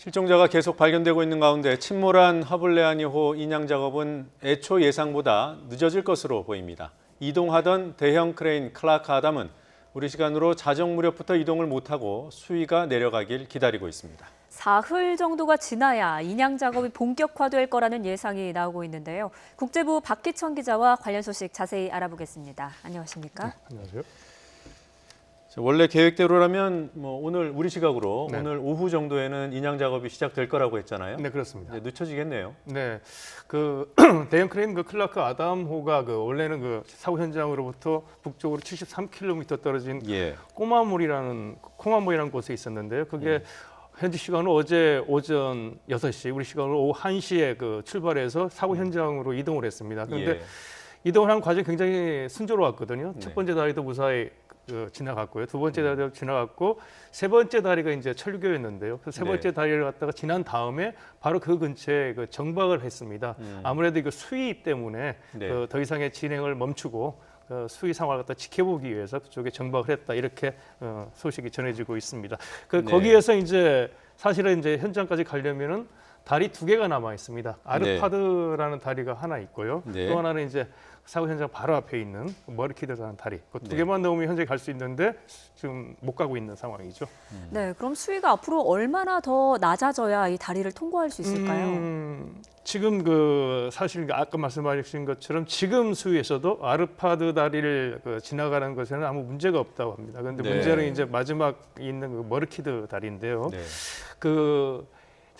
실종자가 계속 발견되고 있는 가운데 침몰한 하블레아니호 인양 작업은 애초 예상보다 늦어질 것으로 보입니다. 이동하던 대형 크레인 클라크 아담은 우리 시간으로 자정 무렵부터 이동을 못하고 수위가 내려가길 기다리고 있습니다. 사흘 정도가 지나야 인양 작업이 본격화될 거라는 예상이 나오고 있는데요. 국제부 박기천 기자와 관련 소식 자세히 알아보겠습니다. 안녕하십니까? 네, 안녕하세요. 원래 계획대로라면 오늘 우리 시각으로 네. 오늘 오후 정도에는 인양 작업이 시작될 거라고 했잖아요. 네, 그렇습니다. 이제 늦춰지겠네요. 네, 그 대형 크레인 클라크 아담호가 원래는 사고 현장으로부터 북쪽으로 73km 떨어진 콩마몰이라는 곳에 있었는데요. 그게 현지 시간으로 어제 오전 6시, 우리 시간으로 오후 1시에 출발해서 사고 현장으로 이동을 했습니다. 그런데 이동을 한 과정이 굉장히 순조로웠거든요. 첫 번째 다리도 무사히 지나갔고요. 두 번째 다리도 지나갔고 세 번째 다리가 이제 철교였는데요. 그 세 번째 다리를 갖다가 지난 다음에 바로 그 근처에 정박을 했습니다. 아무래도 이거 수위 때문에 더 이상의 진행을 멈추고 수위 상황을 갖다 지켜보기 위해서 그쪽에 정박을 했다 이렇게 소식이 전해지고 있습니다. 거기에서 이제 사실은 이제 현장까지 가려면은 다리 2개가 남아 있습니다. 아르파드라는 다리가 하나 있고요. 또 하나는 이제 사고 현장 바로 앞에 있는 머리키드라는 다리. 그 2개만 넘으면 현재 갈 수 있는데 지금 못 가고 있는 상황이죠. 네, 그럼 수위가 앞으로 얼마나 더 낮아져야 이 다리를 통과할 수 있을까요? 지금 사실 아까 말씀하신 것처럼 지금 수위에서도 아르파드 다리를 지나가는 것에는 아무 문제가 없다고 합니다. 그런데 문제는 이제 마지막 있는 머리키드 다리인데요.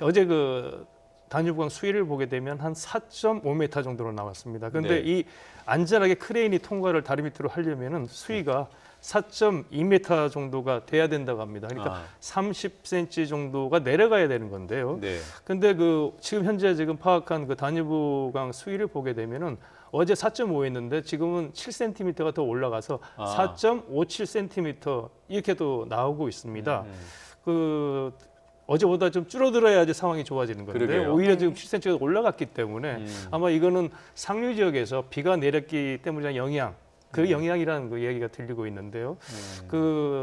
어제 다뉴브강 수위를 보게 되면 한 4.5m 정도로 나왔습니다. 그런데 이 안전하게 크레인이 통과를 다리 밑으로 하려면은 수위가 4.2m 정도가 돼야 된다고 합니다. 그러니까 30cm 정도가 내려가야 되는 건데요. 근데 지금 현재 파악한 다뉴브강 수위를 보게 되면은 어제 4.5였는데 지금은 7cm가 더 올라가서 4.57cm 이렇게도 나오고 있습니다. 어제보다 좀 줄어들어야지 상황이 좋아지는 건데 오히려 지금 7cm가 올라갔기 때문에 아마 이거는 상류 지역에서 비가 내렸기 때문에 영향, 그 영향이라는 얘기가 들리고 있는데요.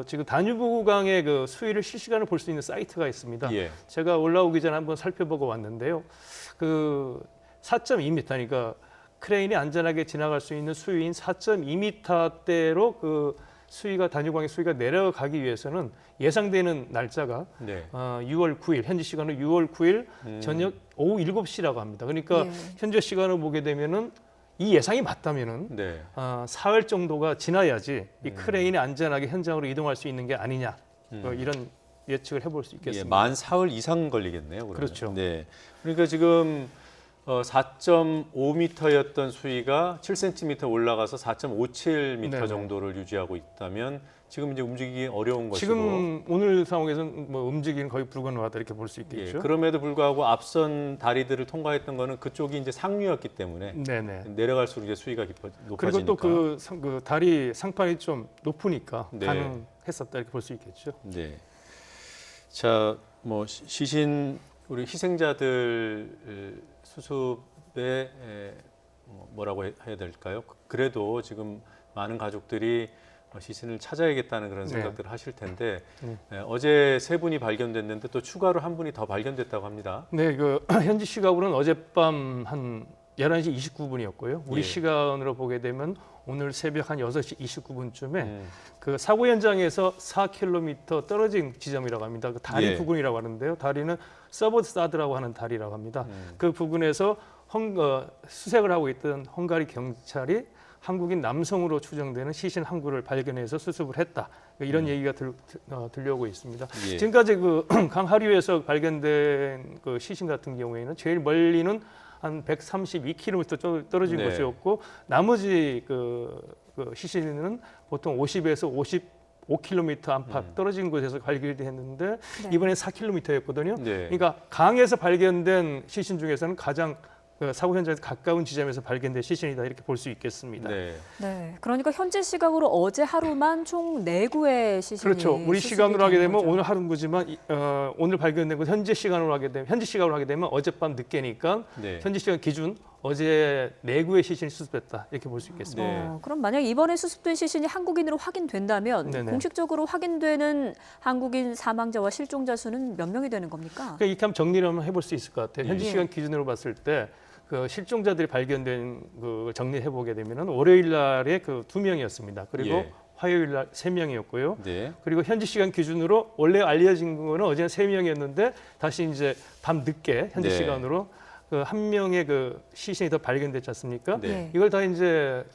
지금 다뉴브강의 수위를 실시간으로 볼 수 있는 사이트가 있습니다. 제가 올라오기 전에 한번 살펴보고 왔는데요. 4.2m, 그러니까 크레인이 안전하게 지나갈 수 있는 수위인 4.2m대로 수위가 다뉴브강의 수위가 내려가기 위해서는 예상되는 날짜가 6월 9일, 현지 시간으로 6월 9일 저녁 오후 7시라고 합니다. 그러니까 현재 시간을 보게 되면은 이 예상이 맞다면은 사흘 정도가 지나야지 이 크레인이 안전하게 현장으로 이동할 수 있는 게 아니냐 이런 예측을 해볼 수 있겠습니다. 만 사흘 이상 걸리겠네요. 그러면. 그렇죠. 그러니까 지금 4.5m였던 수위가 7cm 올라가서 4.57m 정도를 유지하고 있다면 지금 이제 움직이기 어려운 것이고 지금 오늘 상황에서는 움직이는 거의 불가능하다 이렇게 볼 수 있겠죠. 그럼에도 불구하고 앞선 다리들을 통과했던 거는 그쪽이 이제 상류였기 때문에 내려갈수록 이제 수위가 높아지니까 그리고 또 그 다리 상판이 좀 높으니까 가능했었다 이렇게 볼 수 있겠죠. 자, 시신 우리 희생자들 수습에 뭐라고 해야 될까요? 그래도 지금 많은 가족들이 시신을 찾아야겠다는 그런 생각들을 하실 텐데 어제 3분이 발견됐는데 또 추가로 1분이 더 발견됐다고 합니다. 현지 시각으로는 어젯밤 한 11시 29분이었고요. 우리 시간으로 보게 되면 오늘 새벽 한 6시 29분쯤에 사고 현장에서 4km 떨어진 지점이라고 합니다. 다리 부근이라고 하는데요. 다리는 서버사드라고 하는 다리라고 합니다. 그 부근에서 수색을 하고 있던 헝가리 경찰이 한국인 남성으로 추정되는 시신 한 구를 발견해서 수습을 했다. 이런 얘기가 들려오고 있습니다. 지금까지 강 하류에서 발견된 시신 같은 경우에는 제일 멀리는 한 132km 떨어진 곳이었고 나머지 시신은 보통 50에서 55km 안팎 떨어진 곳에서 발견됐는데 이번에 4km였거든요. 그러니까 강에서 발견된 시신 중에서는 가장 사고 현장에서 가까운 지점에서 발견된 시신이다 이렇게 볼 수 있겠습니다. 그러니까 현지 시각으로 어제 하루만 총 4구의 시신이 그렇죠. 우리 시간으로 하게 되면 오늘 하루지만 오늘 발견된 것 현지 시간으로 하게 되면 어젯밤 늦게니까 현지 시간 기준 어제 4구의 시신이 수습됐다 이렇게 볼 수 있겠습니다. 네. 그럼 만약 이번에 수습된 시신이 한국인으로 확인된다면 네네. 공식적으로 확인되는 한국인 사망자와 실종자 수는 몇 명이 되는 겁니까? 그러니까 이렇게 한번 정리를 한번 해볼 수 있을 것 같아요. 현지 예. 시간 기준으로 봤을 때 그 실종자들이 발견된 그 정리해 보게 되면은 월요일 날에 그 2명이었습니다. 그리고 예. 화요일 날 3명이었고요. 네. 그리고 현지 시간 기준으로 원래 알려진 거는 어제 3명이었는데 다시 이제 밤 늦게 현지 네. 시간으로 그 한 명의 그 시신이 더 발견됐지 않습니까? 네. 예. 이걸 다 이제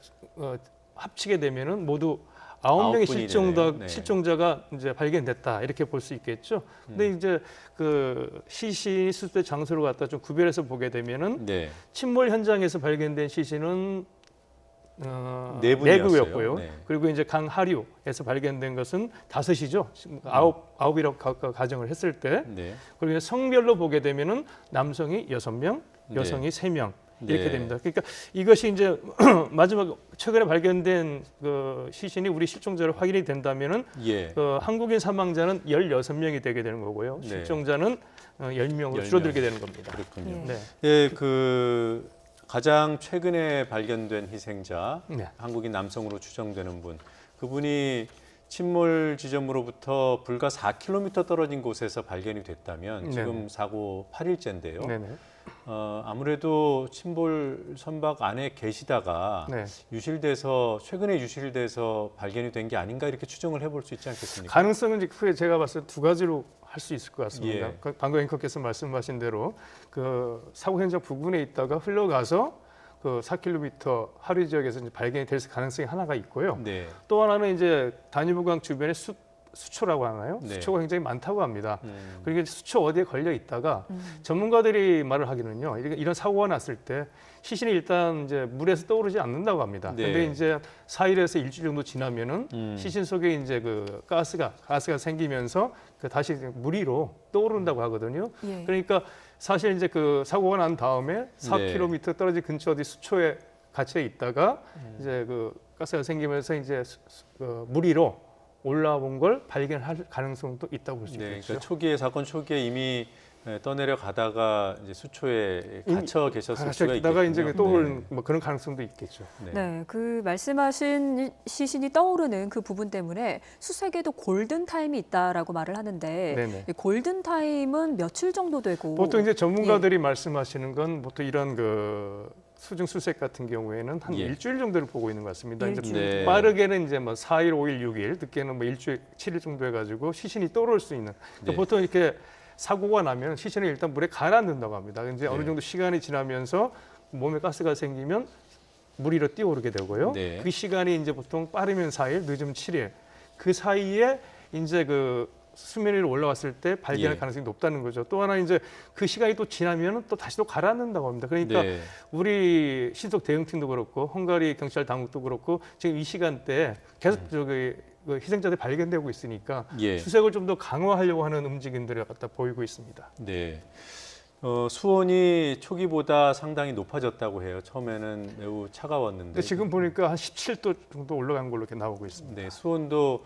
합치게 되면은 모두 9명의 아홉 분이 되네요. 네. 실종자가 이제 발견됐다 이렇게 볼 수 있겠죠. 근데 이제 그 시신이 수습된 장소를 갖다 좀 구별해서 보게 되면은 네. 침몰 현장에서 발견된 시신은 네 분이었어요. 구였고요. 네. 그리고 이제 강 하류에서 발견된 것은 5이죠. 아홉이라고 가정을 했을 때. 네. 그리고 이제 성별로 보게 되면은 남성이 6명, 네. 여성이 3명 이렇게 네. 됩니다. 그러니까 이것이 이제 마지막 최근에 발견된 그 시신이 우리 실종자로 확인이 된다면은 예. 그 한국인 사망자는 16명이 되게 되는 거고요. 네. 실종자는 10명으로 10명. 줄어들게 되는 겁니다. 그렇군요. 예. 네. 예, 그 가장 최근에 발견된 희생자, 네. 한국인 남성으로 추정되는 분, 그분이 침몰 지점으로부터 불과 4km 떨어진 곳에서 발견이 됐다면 지금 네네. 사고 8일째인데요. 네네. 아무래도 침몰 선박 안에 계시다가 네. 최근에 유실돼서 발견이 된 게 아닌가 이렇게 추정을 해볼 수 있지 않겠습니까? 가능성은 이제 크게 제가 봤을 때 2가지로 할 수 있을 것 같습니다. 예. 방금 앵커께서 말씀하신 대로 그 사고 현장 부근에 있다가 흘러가서 그 4km 하류 지역에서 이제 발견이 될 가능성이 하나가 있고요. 네. 또 하나는 이제 다뉴브강 주변에 수초라고 하나요? 네. 수초가 굉장히 많다고 합니다. 음. 그리고 이제 수초 어디에 걸려 있다가 전문가들이 말을 하기는요. 이런 사고가 났을 때 시신이 일단 이제 물에서 떠오르지 않는다고 합니다. 네. 근데 이제 4일에서 일주일 정도 지나면은 시신 속에 이제 그 가스가 생기면서 그 다시 물 위로 떠오른다고 하거든요. 예. 그러니까 사실 이제 그 사고가 난 다음에 4km 떨어진 근처 어디 수초에 갇혀 있다가 이제 그 가스가 생기면서 이제 물 위로 올라온 걸 발견할 가능성도 있다고 볼 수 네, 있겠죠. 그러니까 사건 초기에 이미 떠내려 가다가 이제 수초에 갇혀 계셨을 수가 다가 이제 있겠군요. 떠오른 뭐 그런 가능성도 있겠죠. 네. 네, 그 말씀하신 시신이 떠오르는 그 부분 때문에 수색에도 골든 타임이 있다라고 말을 하는데 네네. 이 골든 타임은 며칠 정도 되고 보통 이제 전문가들이 예. 말씀하시는 건 보통 이런 그 수중 수색 같은 경우에는 한 예. 일주일 정도를 보고 있는 것 같습니다. 이제 일주일. 네. 빠르게는 이제 뭐 4일, 5일, 6일, 늦게는 뭐 일주일, 7일 정도 해가지고 시신이 떠오를 수 있는. 그러니까 네. 보통 이렇게 사고가 나면 시신을 일단 물에 가라앉는다고 합니다. 이제 네. 어느 정도 시간이 지나면서 몸에 가스가 생기면 물 위로 뛰어오르게 되고요. 네. 그 시간이 이제 보통 빠르면 4일, 늦으면 7일. 그 사이에 이제 그 수면 위로 올라왔을 때 발견할 예. 가능성이 높다는 거죠. 또 하나 이제 그 시간이 또 지나면 또 다시 또 가라앉는다고 합니다. 그러니까 네. 우리 신속 대응팀도 그렇고 헝가리 경찰 당국도 그렇고 지금 이 시간대에 계속 저기 그 희생자들이 발견되고 있으니까 예. 수색을 좀 더 강화하려고 하는 움직임들이 갖다 보이고 있습니다. 네. 수온이 초기보다 상당히 높아졌다고 해요. 처음에는 매우 차가웠는데. 근데 지금 보니까 한 17도 정도 올라간 걸로 이렇게 나오고 있습니다. 네, 수온도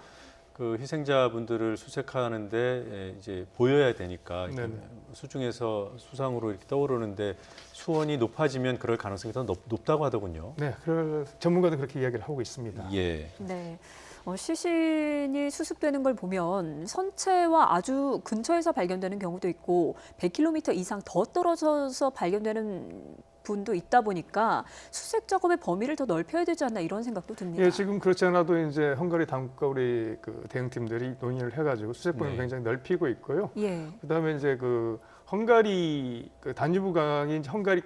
그 희생자분들을 수색하는데 이제 보여야 되니까 이렇게 네네. 수중에서 수상으로 이렇게 떠오르는데 수온이 높아지면 그럴 가능성이 더 높다고 하더군요. 네, 전문가도 그렇게 이야기를 하고 있습니다. 예. 네. 시신이 수습되는 걸 보면 선체와 아주 근처에서 발견되는 경우도 있고 100km 이상 더 떨어져서 발견되는 분도 있다 보니까 수색 작업의 범위를 더 넓혀야 되지 않나 이런 생각도 듭니다. 예, 지금 그렇지 않아도 이제 헝가리 당국과 우리 그 대응팀들이 논의를 해가지고 수색 범위를 네. 굉장히 넓히고 있고요. 예. 그다음에 이제 그 헝가리 그 다뉴브 강이 이제 헝가리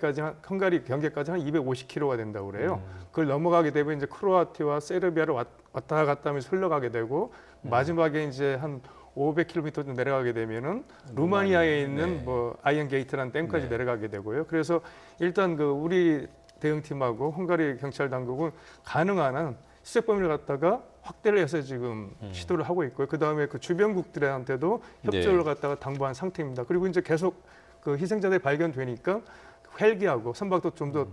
경계까지 한 250km가 된다고 그래요. 그걸 넘어가게 되면 이제 크로아티아와 세르비아를 왔다 갔다 하면서 흘러가게 되고 마지막에 이제 한 500km 내려가게 되면은 루마니아에 있는 네. 뭐 아이언 게이트라는 댐까지 네. 내려가게 되고요. 그래서 일단 그 우리 대응팀하고 헝가리 경찰 당국은 가능한 한 수색 범위를 갖다가 확대를 해서 지금 시도를 하고 있고요. 그 다음에 그 주변국들한테도 협조를 네. 갖다가 당부한 상태입니다. 그리고 이제 계속 그 희생자들이 발견되니까 헬기하고 선박도 좀 더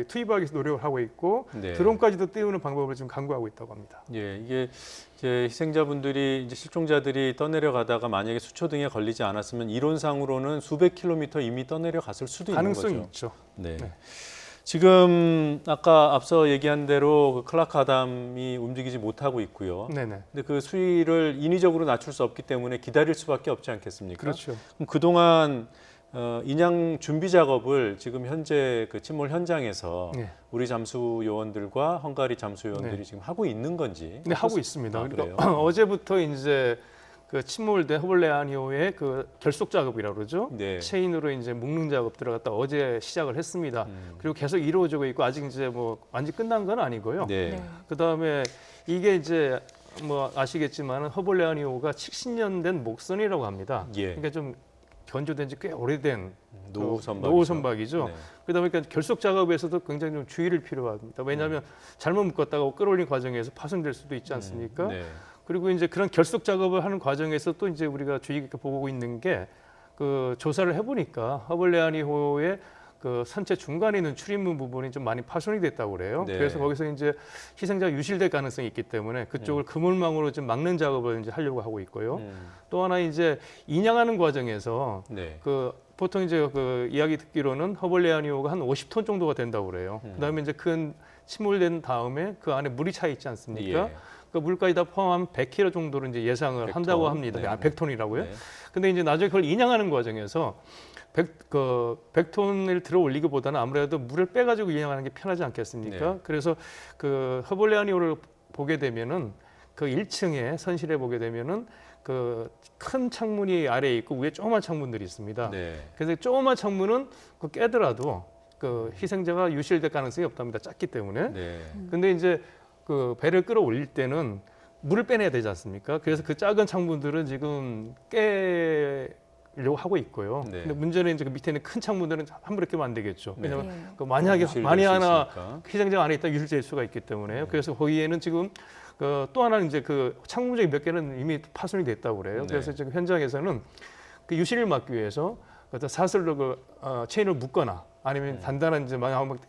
투입하기 위해서 노력을 하고 있고 네. 드론까지도 띄우는 방법을 지금 강구하고 있다고 합니다. 예, 이게 이제 희생자분들이 이제 실종자들이 떠내려가다가 만약에 수초 등에 걸리지 않았으면 이론상으로는 수백 킬로미터 이미 떠내려갔을 수도 있는 가능성이 거죠. 있죠. 네. 네. 지금 아까 앞서 얘기한 대로 그 클라크 아담이 움직이지 못하고 있고요. 네네. 근데 그 수위를 인위적으로 낮출 수 없기 때문에 기다릴 수밖에 없지 않겠습니까? 그렇죠. 그럼 그동안 인양 준비 작업을 지금 현재 그 침몰 현장에서 네. 우리 잠수 요원들과 헝가리 잠수 요원들이 네. 지금 하고 있는 건지? 네, 하고 있습니다. 아, 그러니까 어제부터 이제 그 침몰된 허벌레아니오의 그 결속 작업이라고 그러죠. 네. 체인으로 이제 묶는 작업 들어갔다 어제 시작을 했습니다. 그리고 계속 이루어지고 있고 아직 이제 뭐 완전 끝난 건 아니고요. 네. 네. 그다음에 이게 이제 뭐 아시겠지만 허벌레아니오가 70년 된 목선이라고 합니다. 예. 그러니까 좀 건조된 지 꽤 오래된 노후 그 선박이죠. 노후 선박이죠. 네. 그러다 보니까 결속 작업에서도 굉장히 좀 주의를 필요합니다. 왜냐하면 잘못 묶었다가 끌어올린 과정에서 파손될 수도 있지 않습니까? 네. 그리고 이제 그런 결속 작업을 하는 과정에서 또 이제 우리가 주의 깊게 보고 있는 게 그 조사를 해보니까 허벌레아니호의 그 선체 중간에 있는 출입문 부분이 좀 많이 파손이 됐다고 그래요. 네. 그래서 거기서 이제 희생자가 유실될 가능성이 있기 때문에 그쪽을 그물망으로 좀 막는 작업을 이제 하려고 하고 있고요. 또 하나 이제 인양하는 과정에서 네. 그 보통 이제 그 이야기 듣기로는 허벌레아니호가 한 50톤 정도가 된다고 그래요. 그다음에 이제 큰 침몰된 다음에 그 안에 물이 차 있지 않습니까? 예. 그 물까지 다 포함한 100kg 정도로 이제 예상을 100톤. 한다고 합니다. 네. 100톤이라고요? 네. 근데 이제 나중에 그걸 인양하는 과정에서 100톤을 들어 올리기보다는 아무래도 물을 빼가지고 인양하는 게 편하지 않겠습니까? 네. 그래서 그 허벌레아니오를 보게 되면은 그 1층에 선실에 보게 되면은 그 큰 창문이 아래에 있고 위에 조그만 창문들이 있습니다. 네. 그래서 조그만 창문은 그 깨더라도 그 희생자가 유실될 가능성이 없답니다. 작기 때문에. 네. 근데 이제 그 배를 끌어올릴 때는 물을 빼내야 되지 않습니까? 그래서 그 작은 창문들은 지금 깨려고 하고 있고요. 네. 근데 문제는 이제 그 밑에 있는 큰 창문들은 함부로 끼면 안 되겠죠. 네. 왜냐하면 예. 그 만약에 유실될 만에 수 하나 있으니까. 희생자가 안에 있다 유실될 수가 있기 때문에 그래서 거기에는 지금 또 하나는 이제 그 창문적인 몇 개는 이미 파손이 됐다고 그래요. 네. 그래서 지금 현장에서는 그 유실을 막기 위해서 어떤 사슬로 체인을 묶거나 아니면 단단한 이제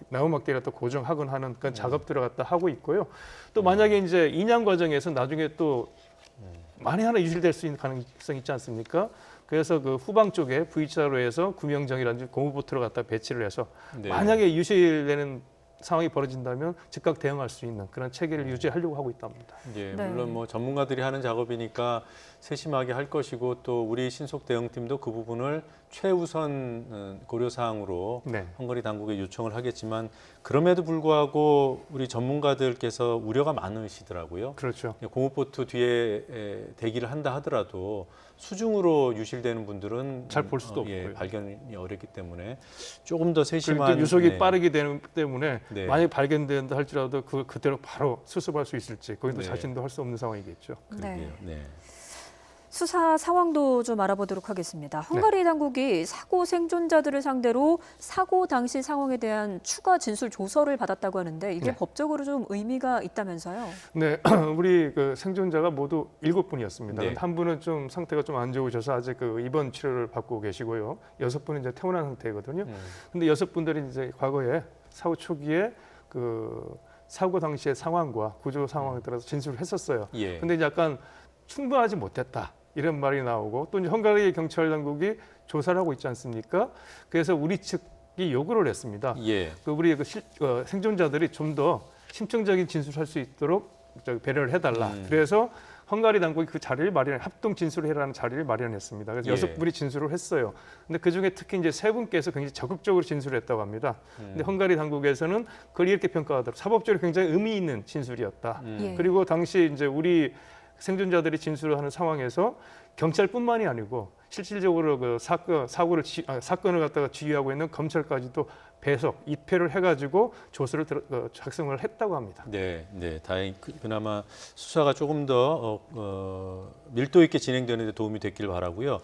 나무막대를 또 고정하거나 하는 그런 작업들을 갖다 하고 있고요. 또 만약에 이제 인양 과정에서 나중에 또 만에 하나 유실될 수 있는 가능성이 있지 않습니까? 그래서 그 후방 쪽에 V자로 해서 구명정이라든지 고무보트를 갖다 배치를 해서 네. 만약에 유실되는 상황이 벌어진다면 즉각 대응할 수 있는 그런 체계를 유지하려고 하고 있답니다. 예, 네. 물론 뭐 전문가들이 하는 작업이니까 세심하게 할 것이고 또 우리 신속 대응팀도 그 부분을 최우선 고려 사항으로 네. 헝가리 당국에 요청을 하겠지만 그럼에도 불구하고 우리 전문가들께서 우려가 많으시더라고요. 그렇죠. 고무보트 뒤에 대기를 한다 하더라도 수중으로 유실되는 분들은 잘 볼 수도 예, 없고요. 발견이 어렵기 때문에 조금 더 그리고 세심한 또 유속이 네. 빠르게 되는 때문에 네. 만약 발견된다 할지라도 그대로 바로 수습할 수 있을지 거기도 네. 자신도 할 수 없는 상황이겠죠. 그러게요. 네. 수사 상황도 좀 알아보도록 하겠습니다. 헝가리 당국이 사고 생존자들을 상대로 사고 당시 상황에 대한 추가 진술 조서를 받았다고 하는데 이게 네. 법적으로 좀 의미가 있다면서요? 네, 우리 그 생존자가 모두 7분이었습니다. 네. 한 분은 좀 상태가 좀 안 좋으셔서 아직 그 입원 치료를 받고 계시고요. 6분은 이제 퇴원한 상태거든요. 근데 6분들이 이제 과거에 사고 초기에 그 사고 당시의 상황과 구조 상황에 따라서 진술을 했었어요. 예. 근데 이제 약간 충분하지 못했다. 이런 말이 나오고 또 이제 헝가리 경찰 당국이 조사를 하고 있지 않습니까? 그래서 우리 측이 요구를 했습니다. 예. 그 우리 생존자들이 좀 더 심층적인 진술할 수 있도록 배려를 해달라. 그래서 헝가리 당국이 그 자리를 합동 진술을 해라는 자리를 마련했습니다. 그래서 예. 6분이 진술을 했어요. 근데 그 중에 특히 이제 3분께서 굉장히 적극적으로 진술했다고 합니다. 근데 헝가리 당국에서는 그걸 이렇게 평가하더라고요. 사법적으로 굉장히 의미 있는 진술이었다. 예. 그리고 당시 이제 우리 생존자들이 진술을 하는 상황에서 경찰뿐만이 아니고 실질적으로 그 사건을 갖다가 지휘하고 있는 검찰까지도 배석, 입회를 해가지고 조서를 작성을 했다고 합니다. 네, 네, 다행히 그나마 수사가 조금 더 밀도 있게 진행되는 데 도움이 됐길 바라고요.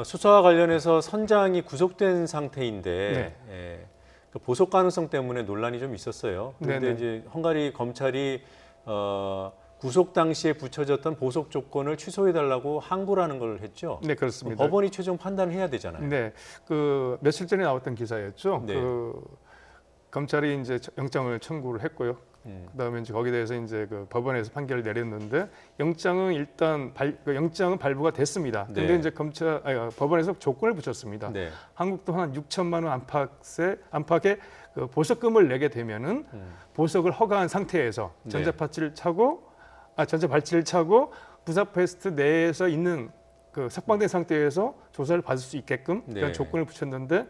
수사와 관련해서 선장이 구속된 상태인데 예, 그 보석 가능성 때문에 논란이 좀 있었어요. 그런데 네네. 이제 헝가리 검찰이 구속 당시에 붙여졌던 보석 조건을 취소해달라고 항고를 하는 걸 했죠. 네, 그렇습니다. 법원이 최종 판단을 해야 되잖아요. 네, 그 며칠 전에 나왔던 기사였죠. 네. 그 검찰이 이제 영장을 청구를 했고요. 그다음에 이제 거기에 대해서 이제 그 법원에서 판결을 내렸는데 영장은 일단 영장은 발부가 됐습니다. 근데 네. 이제 법원에서 조건을 붙였습니다. 네. 한국 돈 한 6천만 원 안팎의 그 보석금을 내게 되면은 보석을 허가한 상태에서 네. 전자발찌를 차고 부다페스트 내에서 있는 그 석방된 상태에서 조사를 받을 수 있게끔 그런 네. 조건을 붙였는데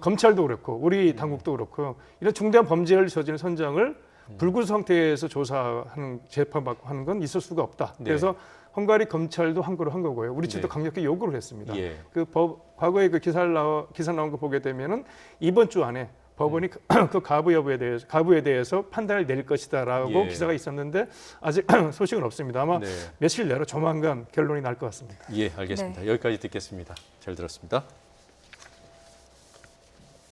검찰도 그렇고 우리 당국도 그렇고 이런 중대한 범죄를 저지른 선장을 불구속 상태에서 조사하는 재판받고 하는 건 있을 수가 없다. 네. 그래서 헝가리 검찰도 항고를 한 거고요. 우리 측도 네. 강력히 요구를 했습니다. 예. 과거에 그 기사 나온 거 보게 되면은 이번 주 안에 법원이 그 가부에 대해서 판단을 내릴 것이다라고 예. 기사가 있었는데 아직 소식은 없습니다. 아마 네. 며칠 내로 조만간 결론이 날 것 같습니다. 예, 알겠습니다. 여기까지 듣겠습니다. 잘 들었습니다.